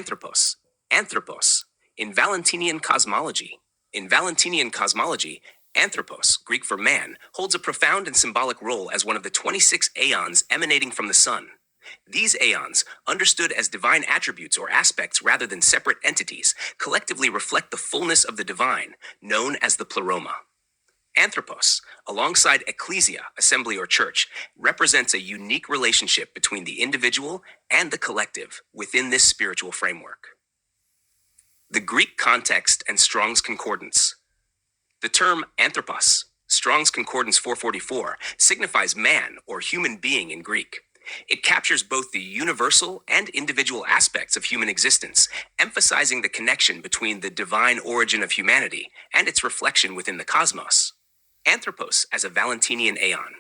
Anthropos, Anthropos, in Valentinian cosmology. In Valentinian cosmology, Anthropos, Greek for man, holds a profound and symbolic role as one of the 26 Aeons emanating from the sun. These Aeons, understood as divine attributes or aspects rather than separate entities, collectively reflect the fullness of the divine, known as the Pleroma. Anthropos, alongside Ecclesia, assembly or church, represents a unique relationship between the individual and the collective within this spiritual framework. The Greek context and Strong's Concordance. The term anthropos, Strong's Concordance 444, signifies man or human being in Greek. It captures both the universal and individual aspects of human existence, emphasizing the connection between the divine origin of humanity and its reflection within the cosmos. Anthropos as a Valentinian Aeon.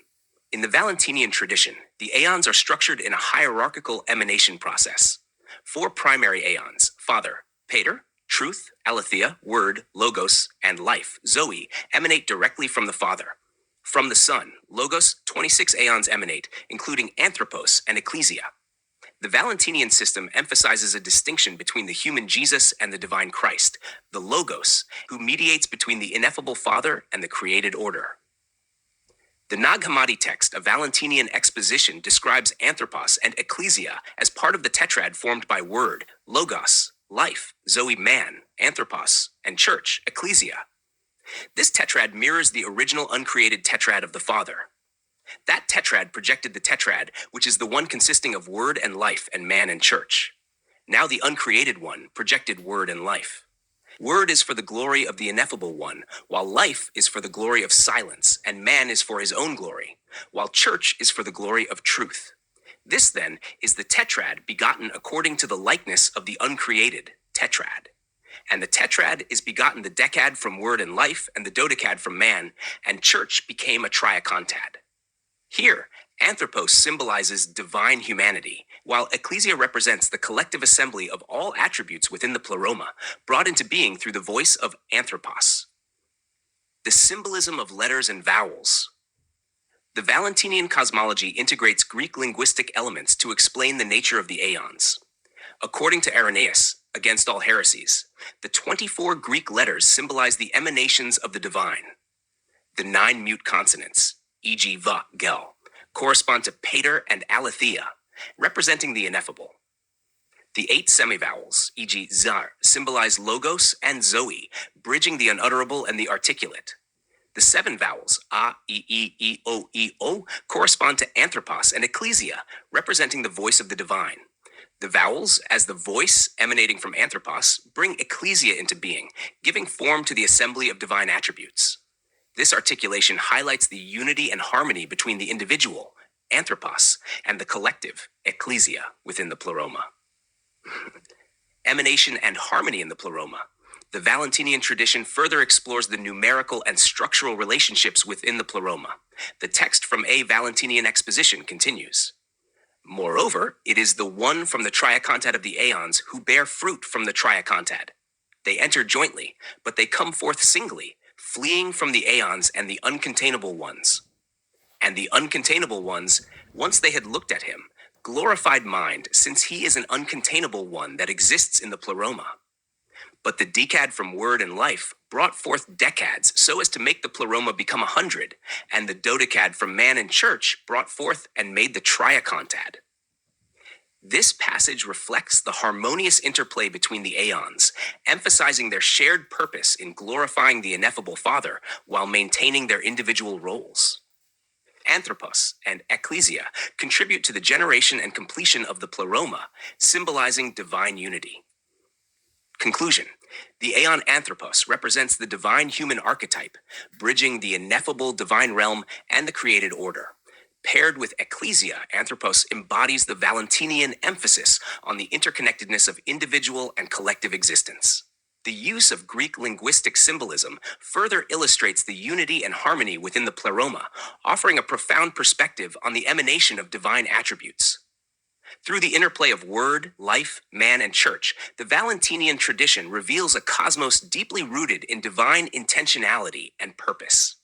In the Valentinian tradition, the Aeons are structured in a hierarchical emanation process. 4 primary Aeons, Father, Pater, Truth, Aletheia, Word, Logos, and Life, Zoe, emanate directly from the Father. From the Son, Logos, 26 Aeons emanate, including Anthropos and Ecclesia. The Valentinian system emphasizes a distinction between the human Jesus and the divine Christ, the Logos, who mediates between the ineffable Father and the created order. The Nag Hammadi text, a Valentinian exposition, describes Anthropos and Ecclesia as part of the tetrad formed by Word, Logos, Life, Zoe man, Anthropos, and Church, Ecclesia. This tetrad mirrors the original uncreated tetrad of the Father. That tetrad projected the tetrad, which is the one consisting of Word and Life and man and Church. Now the uncreated one projected Word and Life. Word is for the glory of the ineffable one, while Life is for the glory of silence, and man is for his own glory, while Church is for the glory of truth. This, then, is the tetrad begotten according to the likeness of the uncreated tetrad. And the tetrad is begotten the decad from Word and Life, and the dodecad from man, and Church became a triacontad. Here, Anthropos symbolizes divine humanity, while Ecclesia represents the collective assembly of all attributes within the Pleroma, brought into being through the voice of Anthropos. The symbolism of letters and vowels. The Valentinian cosmology integrates Greek linguistic elements to explain the nature of the Aeons. According to Irenaeus, Against All Heresies, the 24 Greek letters symbolize the emanations of the divine. The 9 mute consonants, e.g. va, gel, correspond to Pater and Aletheia, representing the ineffable. The 8 semivowels, e.g. zar, symbolize Logos and Zoe, bridging the unutterable and the articulate. The 7 vowels, a, e, o, correspond to Anthropos and Ecclesia, representing the voice of the divine. The vowels, as the voice emanating from Anthropos, bring Ecclesia into being, giving form to the assembly of divine attributes. This articulation highlights the unity and harmony between the individual, Anthropos, and the collective, Ecclesia, within the Pleroma. Emanation and harmony in the Pleroma. The Valentinian tradition further explores the numerical and structural relationships within the Pleroma. The text from A Valentinian Exposition continues. Moreover, it is the one from the triacontad of the Aeons who bear fruit from the triacontad. They enter jointly, but they come forth singly, fleeing from the Aeons and the uncontainable ones. And the uncontainable ones, once they had looked at him, glorified mind, since he is an uncontainable one that exists in the Pleroma. But the decad from Word and Life brought forth decads so as to make the Pleroma become 100, and the dodecad from man and Church brought forth and made the triacontad. This passage reflects the harmonious interplay between the Aeons, emphasizing their shared purpose in glorifying the ineffable Father while maintaining their individual roles. Anthropos and Ecclesia contribute to the generation and completion of the Pleroma, symbolizing divine unity. Conclusion. The Aeon Anthropos represents the divine human archetype, bridging the ineffable divine realm and the created order. Paired with Ecclesia, Anthropos embodies the Valentinian emphasis on the interconnectedness of individual and collective existence. The use of Greek linguistic symbolism further illustrates the unity and harmony within the Pleroma, offering a profound perspective on the emanation of divine attributes. Through the interplay of Word, Life, man, and Church, the Valentinian tradition reveals a cosmos deeply rooted in divine intentionality and purpose.